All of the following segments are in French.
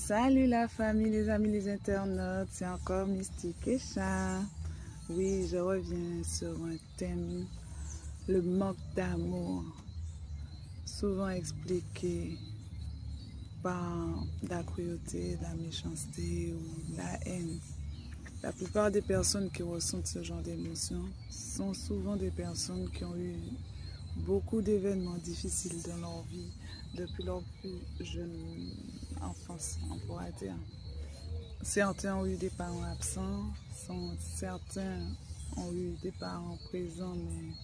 Salut la famille, les amis, les internautes, c'est encore Mystique Keisha. Oui, je reviens sur un thème, le manque d'amour, souvent expliqué par la cruauté, la méchanceté ou la haine. La plupart des personnes qui ressentent ce genre d'émotions sont souvent des personnes qui ont eu beaucoup d'événements difficiles dans leur vie depuis leur plus jeune enfance, on pourrait dire. Certains ont eu des parents absents, certains ont eu des parents présents mais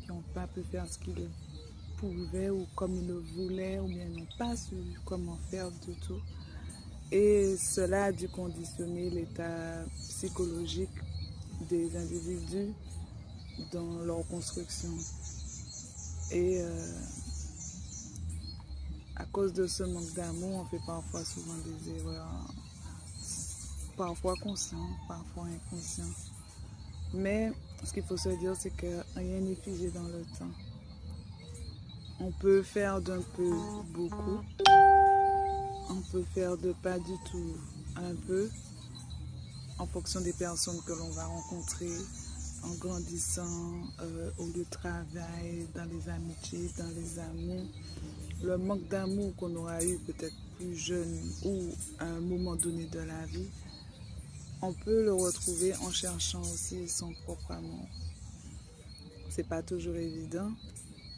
qui n'ont pas pu faire ce qu'ils pouvaient ou comme ils le voulaient ou bien n'ont pas su comment faire du tout. Et cela a dû conditionner l'état psychologique des individus dans leur construction. Et à cause de ce manque d'amour, on fait parfois souvent des erreurs, parfois conscientes, parfois inconscientes. Mais ce qu'il faut se dire, c'est que rien n'est figé dans le temps. On peut faire d'un peu beaucoup, on peut faire de pas du tout un peu, en fonction des personnes que l'on va rencontrer en grandissant, au lieu de travail, dans les amitiés, dans les amours. Le manque d'amour qu'on aura eu peut-être plus jeune ou à un moment donné de la vie, on peut le retrouver en cherchant aussi son propre amour. C'est pas toujours évident,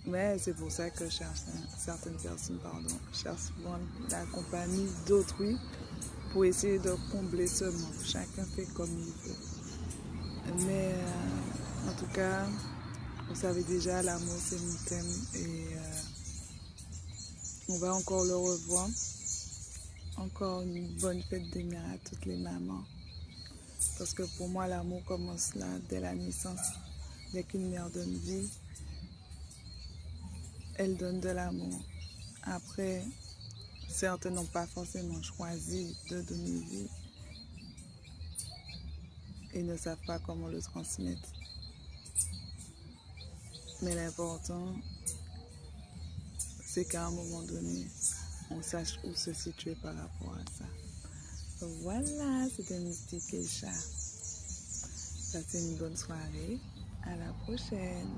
mais c'est pour ça que certaines personnes cherchent souvent la compagnie d'autrui pour essayer de combler ce manque. Chacun fait comme il veut. Mais en tout cas, vous savez déjà, l'amour c'est mon thème et on va encore le revoir. Encore une bonne fête des mères à toutes les mamans. Parce que pour moi, l'amour commence là, dès la naissance. Dès qu'une mère donne vie, elle donne de l'amour. Après, certains n'ont pas forcément choisi de donner vie et ne savent pas comment le transmettre. Mais l'important, c'est qu'à un moment donné, on sache où se situer par rapport à ça. Voilà, c'était Mystique Keisha. Passez une bonne soirée. À la prochaine.